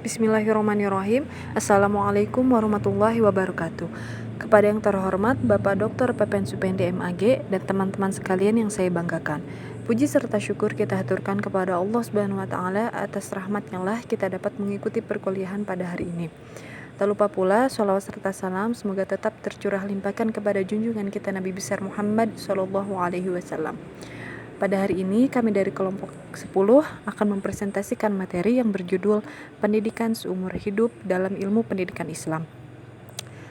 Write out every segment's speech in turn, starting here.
Bismillahirrahmanirrahim. Assalamualaikum warahmatullahi wabarakatuh. Kepada yang terhormat Bapak Dr. Pepen Supendi MAG dan teman-teman sekalian yang saya banggakan. Puji serta syukur kita haturkan kepada Allah Subhanahu wa taala atas rahmat-Nya lah kita dapat mengikuti perkuliahan pada hari ini. Tak lupa pula sholawat serta salam semoga tetap tercurah limpahkan kepada junjungan kita Nabi besar Muhammad sallallahu alaihi wasallam. Pada hari ini kami dari kelompok 10 akan mempresentasikan materi yang berjudul Pendidikan Seumur Hidup dalam Ilmu Pendidikan Islam.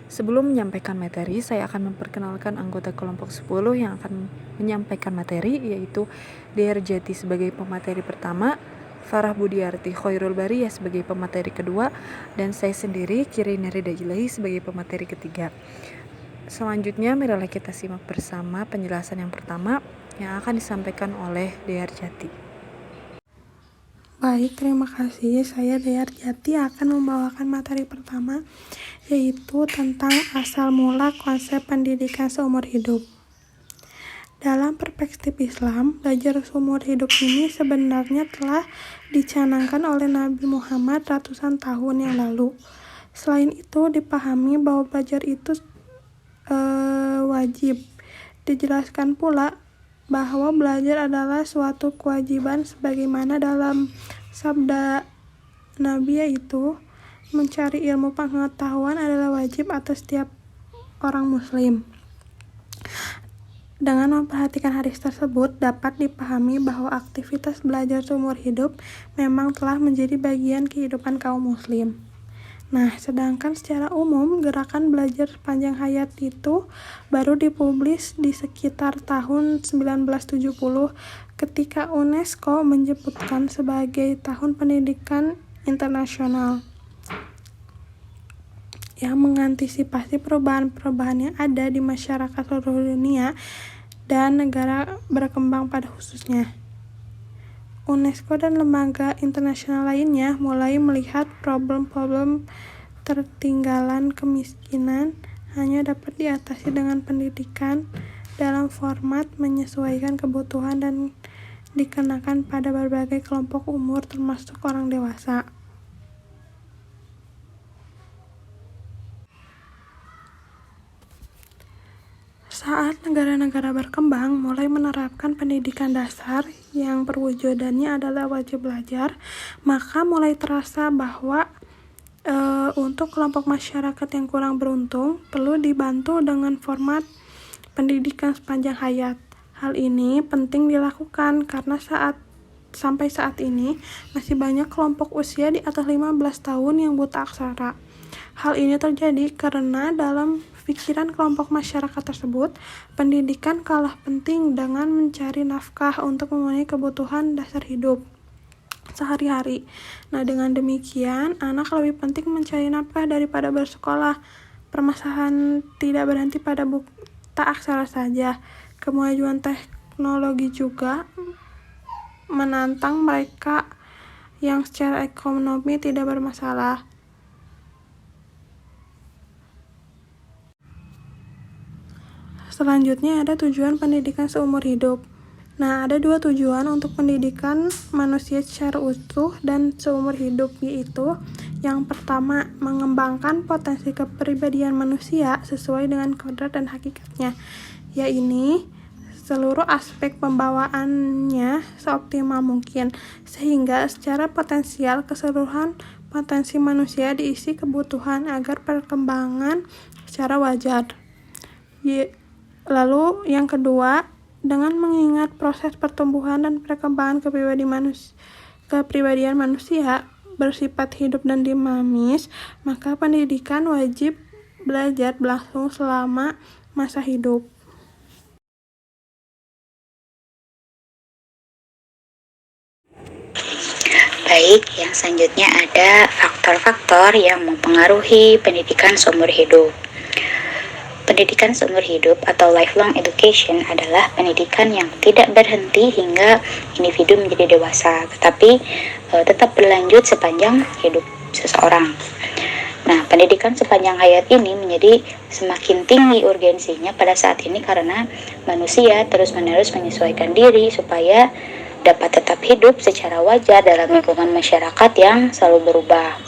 Sebelum menyampaikan materi, saya akan memperkenalkan anggota kelompok 10 yang akan menyampaikan materi, yaitu Dr. Jati sebagai pemateri pertama, Farah Budiarti Khairul Bariyah sebagai pemateri kedua, dan saya sendiri Kirina Rida Ilahi sebagai pemateri ketiga. Selanjutnya marilah kita simak bersama penjelasan yang pertama yang akan disampaikan oleh Dr. Jati. Baik, terima kasih. Saya Dr. Jati akan membawakan materi pertama, yaitu tentang asal mula konsep pendidikan seumur hidup. Dalam perspektif Islam, belajar seumur hidup ini sebenarnya telah dicanangkan oleh Nabi Muhammad ratusan tahun yang lalu. Selain itu, dipahami bahwa belajar itu wajib. Dijelaskan pula bahwa belajar adalah suatu kewajiban sebagaimana dalam sabda Nabi, yaitu mencari ilmu pengetahuan adalah wajib atas setiap orang muslim. Dengan memperhatikan hadis tersebut, dapat dipahami bahwa aktivitas belajar seumur hidup memang telah menjadi bagian kehidupan kaum muslim. Nah, sedangkan secara umum, gerakan belajar sepanjang hayat itu baru dipublis di sekitar tahun 1970 ketika UNESCO menyebutkan sebagai Tahun Pendidikan Internasional yang mengantisipasi perubahan-perubahan yang ada di masyarakat seluruh dunia dan negara berkembang pada khususnya. UNESCO dan lembaga internasional lainnya mulai melihat problem-problem tertinggalan kemiskinan hanya dapat diatasi dengan pendidikan dalam format menyesuaikan kebutuhan dan dikenakan pada berbagai kelompok umur termasuk orang dewasa. Saat negara-negara berkembang mulai menerapkan pendidikan dasar yang perwujudannya adalah wajib belajar, maka mulai terasa bahwa untuk kelompok masyarakat yang kurang beruntung perlu dibantu dengan format pendidikan sepanjang hayat. Hal ini penting dilakukan karena sampai saat ini masih banyak kelompok usia di atas 15 tahun yang buta aksara. Hal ini terjadi karena dalam pikiran kelompok masyarakat tersebut, pendidikan kalah penting dengan mencari nafkah untuk memenuhi kebutuhan dasar hidup sehari-hari. Nah, dengan demikian, anak lebih penting mencari nafkah daripada bersekolah. Permasalahan tidak berhenti pada buta aksara saja. Kemajuan teknologi juga menantang mereka yang secara ekonomi tidak bermasalah. Selanjutnya ada tujuan pendidikan seumur hidup. Nah, ada dua tujuan untuk pendidikan manusia secara utuh dan seumur hidup, yaitu yang pertama, mengembangkan potensi kepribadian manusia sesuai dengan kodrat dan hakikatnya, yaitu seluruh aspek pembawaannya seoptimal mungkin, sehingga secara potensial keseluruhan potensi manusia diisi kebutuhan agar perkembangan secara wajar. Lalu yang kedua, dengan mengingat proses pertumbuhan dan perkembangan kepribadian manusia bersifat hidup dan dinamis, maka pendidikan wajib belajar berlangsung selama masa hidup. Baik, yang selanjutnya ada faktor-faktor yang mempengaruhi pendidikan seumur hidup. Pendidikan seumur hidup atau lifelong education adalah pendidikan yang tidak berhenti hingga individu menjadi dewasa, tetapi tetap berlanjut sepanjang hidup seseorang. Nah, pendidikan sepanjang hayat ini menjadi semakin tinggi urgensinya pada saat ini karena manusia terus-menerus menyesuaikan diri supaya dapat tetap hidup secara wajar dalam lingkungan masyarakat yang selalu berubah.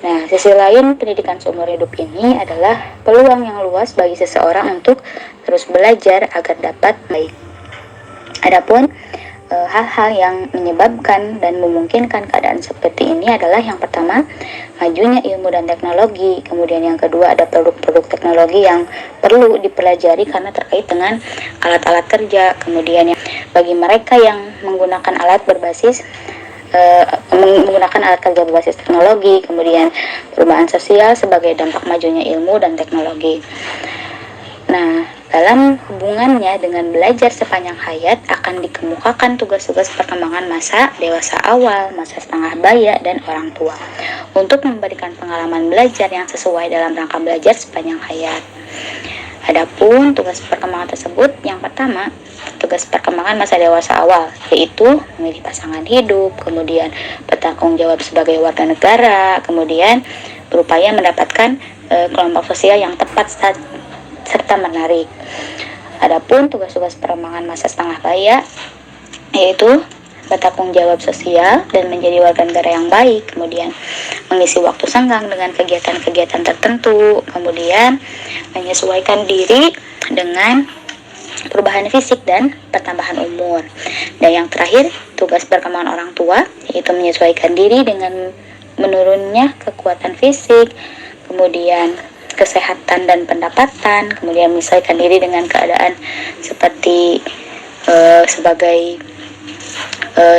Nah, sisi lain pendidikan seumur hidup ini adalah peluang yang luas bagi seseorang untuk terus belajar agar dapat baik. Adapun hal-hal yang menyebabkan dan memungkinkan keadaan seperti ini adalah yang pertama, majunya ilmu dan teknologi. Kemudian yang kedua, ada produk-produk teknologi yang perlu dipelajari karena terkait dengan alat-alat kerja. Kemudian bagi mereka yang menggunakan alat berbasis menggunakan alat kerja berbasis teknologi, kemudian perubahan sosial sebagai dampak majunya ilmu dan teknologi. Nah, dalam hubungannya dengan belajar sepanjang hayat akan dikemukakan tugas-tugas perkembangan masa dewasa awal, masa setengah baya, dan orang tua untuk memberikan pengalaman belajar yang sesuai dalam rangka belajar sepanjang hayat. Adapun tugas perkembangan tersebut, yang pertama, tugas perkembangan masa dewasa awal, yaitu memilih pasangan hidup, kemudian bertanggung jawab sebagai warga negara, kemudian berupaya mendapatkan kelompok sosial yang tepat serta menarik. Adapun tugas-tugas perkembangan masa setengah baya, yaitu bertanggung jawab sosial dan menjadi warga negara yang baik, kemudian mengisi waktu senggang dengan kegiatan-kegiatan tertentu, kemudian menyesuaikan diri dengan perubahan fisik dan pertambahan umur. Dan yang terakhir, tugas perkembangan orang tua, yaitu menyesuaikan diri dengan menurunnya kekuatan fisik, kemudian kesehatan dan pendapatan, kemudian menyesuaikan diri dengan keadaan seperti sebagai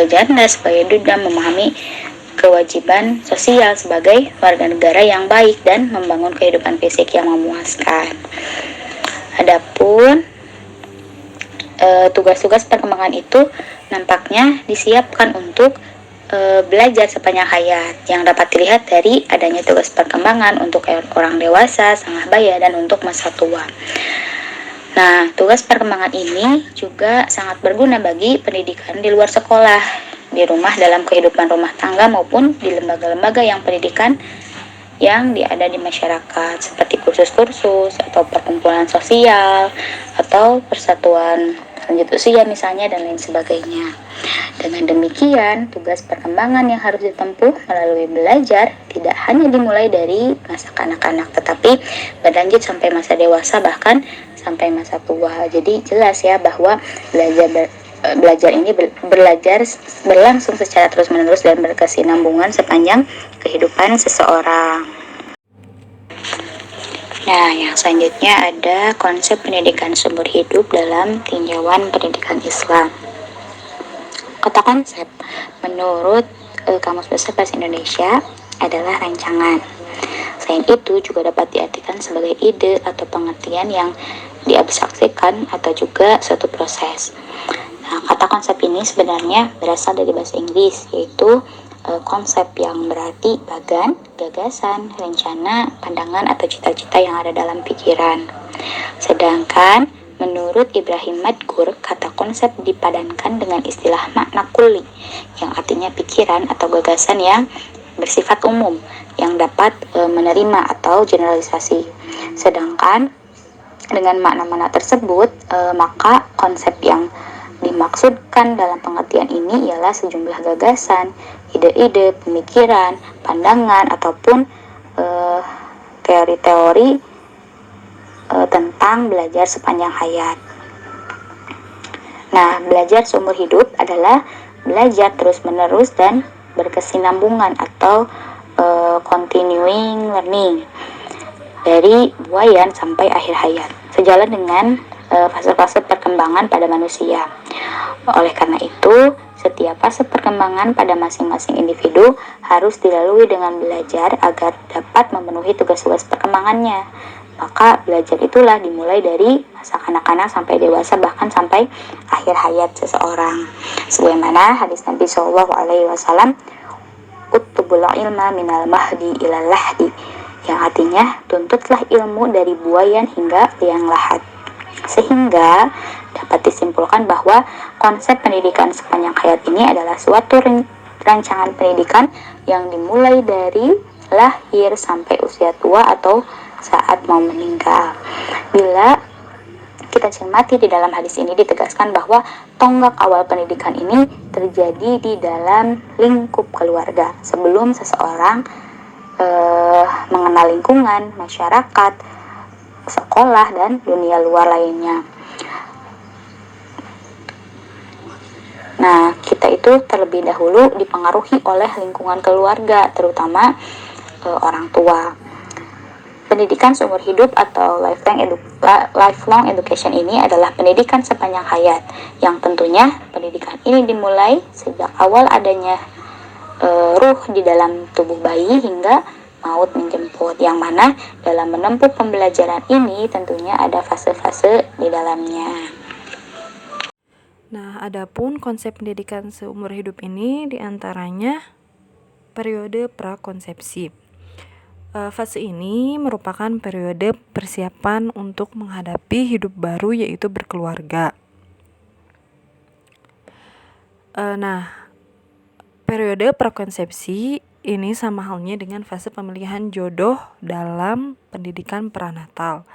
janda, sebagai duda, memahami kewajiban sosial sebagai warga negara yang baik dan membangun kehidupan fisik yang memuaskan. Adapun tugas-tugas perkembangan itu nampaknya disiapkan untuk belajar sepanjang hayat, yang dapat dilihat dari adanya tugas perkembangan untuk orang dewasa, setengah baya, dan untuk masa tua. Nah, tugas perkembangan ini juga sangat berguna bagi pendidikan di luar sekolah, di rumah, dalam kehidupan rumah tangga, maupun di lembaga-lembaga yang pendidikan yang ada di masyarakat, seperti kursus-kursus atau perkumpulan sosial atau persatuan lanjut usia misalnya, dan lain sebagainya. Dengan demikian, tugas perkembangan yang harus ditempuh melalui belajar tidak hanya dimulai dari masa kanak-kanak, tetapi berlanjut sampai masa dewasa, bahkan sampai masa tua. Jadi jelas ya bahwa belajar ini berlangsung secara terus-menerus dan berkesinambungan sepanjang kehidupan seseorang. Nah, yang selanjutnya ada konsep pendidikan seumur hidup dalam tinjauan pendidikan Islam. Kata konsep menurut Kamus Besar Bahasa Indonesia adalah rancangan. Selain itu juga dapat diartikan sebagai ide atau pengertian yang diabstraksikan atau juga suatu proses. Nah, kata konsep ini sebenarnya berasal dari bahasa Inggris, yaitu konsep yang berarti bagan, gagasan, rencana, pandangan, atau cita-cita yang ada dalam pikiran. Sedangkan menurut Ibrahim Madkur, kata konsep dipadankan dengan istilah makna kulli, yang artinya pikiran atau gagasan yang bersifat umum, yang dapat menerima atau generalisasi. Sedangkan dengan makna-makna tersebut, maka konsep yang dimaksudkan dalam pengertian ini ialah sejumlah gagasan, ide-ide, pemikiran, pandangan, ataupun teori-teori tentang belajar sepanjang hayat. Nah, belajar seumur hidup adalah belajar terus-menerus dan berkesinambungan atau continuing learning dari buayan sampai akhir hayat, sejalan dengan fase-fase perkembangan pada manusia. Oleh karena itu, setiap fase perkembangan pada masing-masing individu harus dilalui dengan belajar agar dapat memenuhi tugas-tugas perkembangannya. Maka belajar itulah dimulai dari masa kanak-kanak sampai dewasa, bahkan sampai akhir hayat seseorang. Sebagaimana hadis Nabi SAW, "Uttubul ilma minal mahdi ilal lahdi", yang artinya tuntutlah ilmu dari buayan hingga liang lahat. Sehingga dapat disimpulkan bahwa konsep pendidikan sepanjang hayat ini adalah suatu rancangan pendidikan yang dimulai dari lahir sampai usia tua atau saat mau meninggal. Bila kita cermati di dalam hadis ini ditegaskan bahwa tonggak awal pendidikan ini terjadi di dalam lingkup keluarga sebelum seseorang mengenal lingkungan, masyarakat, sekolah, dan dunia luar lainnya. Nah, kita itu terlebih dahulu dipengaruhi oleh lingkungan keluarga, terutama orang tua. Pendidikan seumur hidup atau lifelong education ini adalah pendidikan sepanjang hayat, yang tentunya pendidikan ini dimulai sejak awal adanya ruh di dalam tubuh bayi hingga maut menjemput, yang mana dalam menempuh pembelajaran ini tentunya ada fase-fase di dalamnya. Nah, adapun konsep pendidikan seumur hidup ini diantaranya periode prakonsepsi. Fase ini merupakan periode persiapan untuk menghadapi hidup baru, yaitu berkeluarga. Nah, periode prakonsepsi ini sama halnya dengan fase pemilihan jodoh dalam pendidikan pranatal.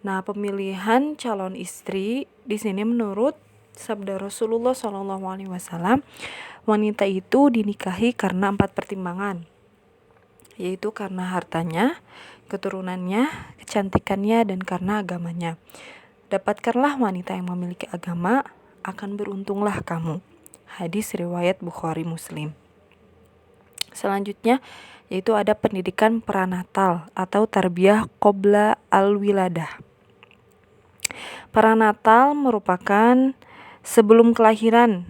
Nah, pemilihan calon istri di sini menurut sabda Rasulullah SAW, wanita itu dinikahi karena 4 pertimbangan, yaitu karena hartanya, keturunannya, kecantikannya, dan karena agamanya. Dapatkanlah wanita yang memiliki agama, akan beruntunglah kamu. Hadis riwayat Bukhari Muslim. Selanjutnya yaitu ada pendidikan pranatal atau tarbiyah qobla al-wiladah. Pranatal merupakan sebelum kelahiran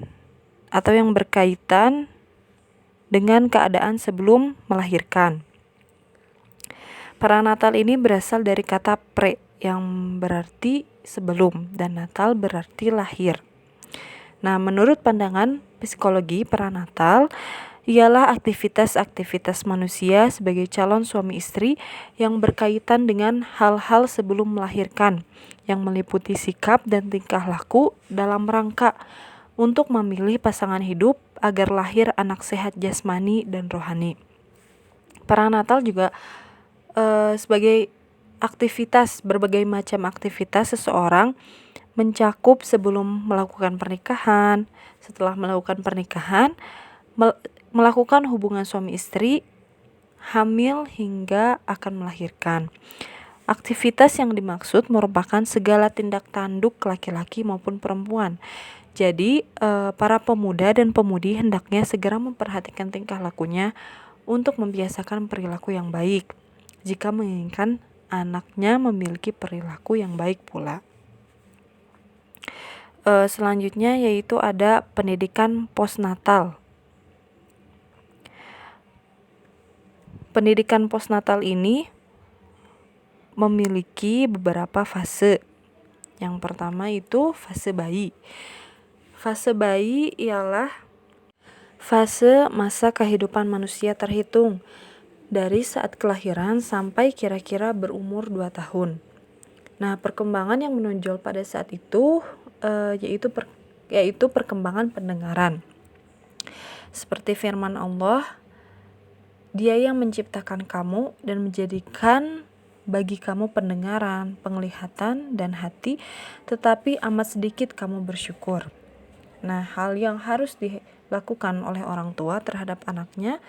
atau yang berkaitan dengan keadaan sebelum melahirkan. Pranatal ini berasal dari kata pre yang berarti sebelum dan natal berarti lahir. Nah, menurut pandangan psikologi, pranatal ialah aktivitas-aktivitas manusia sebagai calon suami istri yang berkaitan dengan hal-hal sebelum melahirkan, yang meliputi sikap dan tingkah laku dalam rangka untuk memilih pasangan hidup agar lahir anak sehat jasmani dan rohani. Pranatal juga sebagai aktivitas, berbagai macam aktivitas seseorang mencakup sebelum melakukan pernikahan, setelah melakukan pernikahan, melakukan hubungan suami istri, hamil hingga akan melahirkan. Aktivitas yang dimaksud merupakan segala tindak tanduk laki-laki maupun perempuan. Jadi para pemuda dan pemudi hendaknya segera memperhatikan tingkah lakunya untuk membiasakan perilaku yang baik, jika menginginkan anaknya memiliki perilaku yang baik pula. Selanjutnya yaitu ada pendidikan postnatal. Pendidikan postnatal ini memiliki beberapa fase. Yang pertama itu fase bayi. Fase bayi ialah fase masa kehidupan manusia terhitung dari saat kelahiran sampai kira-kira berumur 2 tahun. Nah, perkembangan yang menonjol pada saat itu yaitu perkembangan pendengaran. Seperti firman Allah, Dia yang menciptakan kamu dan menjadikan bagi kamu pendengaran, penglihatan, dan hati, tetapi amat sedikit kamu bersyukur. Nah, hal yang harus dilakukan oleh orang tua terhadap anaknya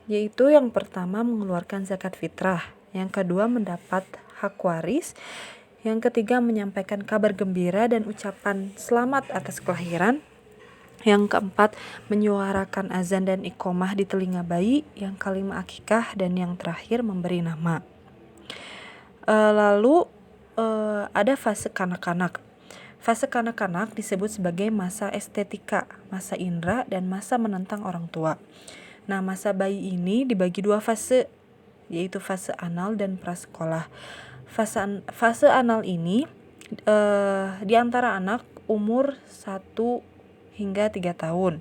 yaitu yang pertama mengeluarkan zakat fitrah, yang kedua mendapat hak waris, yang ketiga menyampaikan kabar gembira dan ucapan selamat atas kelahiran, yang keempat menyuarakan azan dan iqomah di telinga bayi, yang kelima akikah, dan yang terakhir memberi nama. Lalu ada fase kanak-kanak. Fase kanak-kanak disebut sebagai masa estetika, masa indera, dan masa menentang orang tua. Nah, masa bayi ini dibagi 2 fase, yaitu fase anal dan prasekolah. Fase anal ini di antara anak umur 1 hingga 3 tahun.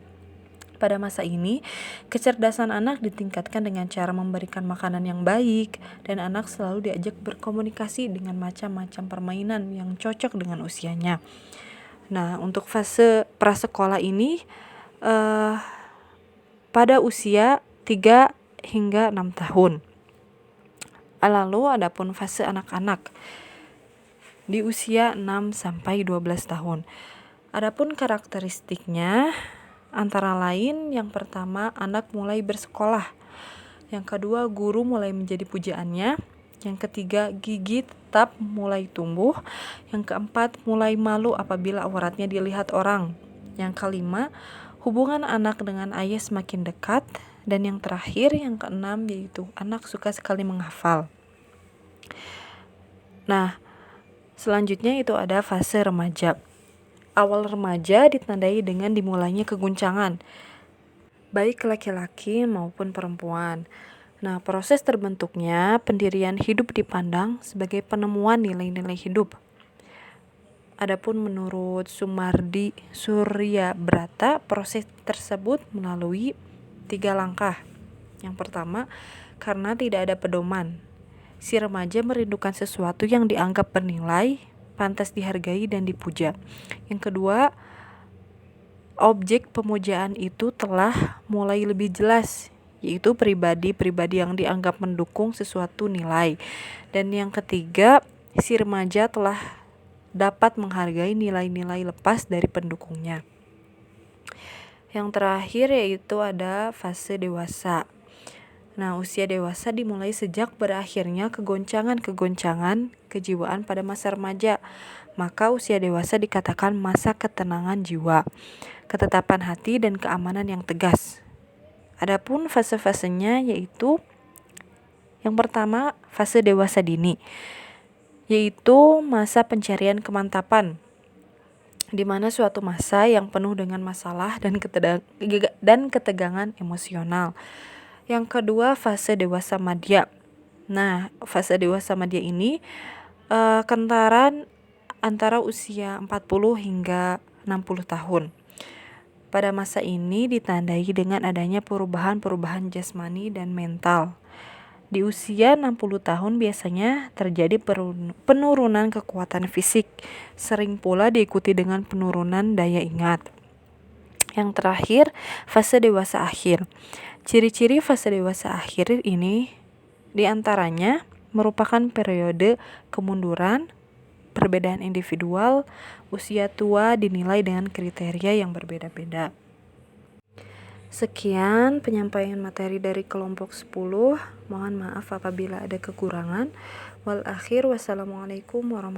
Pada masa ini, kecerdasan anak ditingkatkan dengan cara memberikan makanan yang baik, dan anak selalu diajak berkomunikasi dengan macam-macam permainan yang cocok dengan usianya. Nah, untuk fase prasekolah ini pada usia 3 hingga 6 tahun. Lalu adapun fase anak-anak di usia 6 sampai 12 tahun. Adapun karakteristiknya antara lain yang pertama, anak mulai bersekolah. Yang kedua, guru mulai menjadi pujaannya. Yang ketiga, gigi tetap mulai tumbuh. Yang keempat, mulai malu apabila auratnya dilihat orang. Yang kelima, hubungan anak dengan ayah semakin dekat. Dan yang terakhir, yang keenam, yaitu anak suka sekali menghafal. Nah, selanjutnya itu ada fase remaja. Awal remaja ditandai dengan dimulainya keguncangan, baik laki-laki maupun perempuan. Nah, proses terbentuknya pendirian hidup dipandang sebagai penemuan nilai-nilai hidup. Adapun menurut Sumardi Suryabrata, proses tersebut melalui 3 langkah. Yang pertama, karena tidak ada pedoman. Si remaja merindukan sesuatu yang dianggap bernilai, pantas dihargai dan dipuja. Yang kedua, objek pemujaan itu telah mulai lebih jelas, yaitu pribadi-pribadi yang dianggap mendukung sesuatu nilai. Dan yang ketiga, si remaja telah dapat menghargai nilai-nilai lepas dari pendukungnya. Yang terakhir yaitu ada fase dewasa. Nah, usia dewasa dimulai sejak berakhirnya kegoncangan-kegoncangan kejiwaan pada masa remaja. Maka usia dewasa dikatakan masa ketenangan jiwa, ketetapan hati, dan keamanan yang tegas. Adapun fase-fasenya yaitu yang pertama, fase dewasa dini, yaitu masa pencarian kemantapan, di mana suatu masa yang penuh dengan masalah dan ketegangan emosional. Yang kedua, fase dewasa madya. Nah, fase dewasa madya ini kentaran antara usia 40 hingga 60 tahun. Pada masa ini ditandai dengan adanya perubahan-perubahan jasmani dan mental. Di usia 60 tahun biasanya terjadi penurunan kekuatan fisik, sering pula diikuti dengan penurunan daya ingat. Yang terakhir, fase dewasa akhir. Ciri-ciri fase dewasa akhir ini diantaranya merupakan periode kemunduran, perbedaan individual, usia tua dinilai dengan kriteria yang berbeda-beda. Sekian penyampaian materi dari kelompok 10. Mohon maaf apabila ada kekurangan. Wal akhir, wassalamualaikum warahmatullahi wabarakatuh.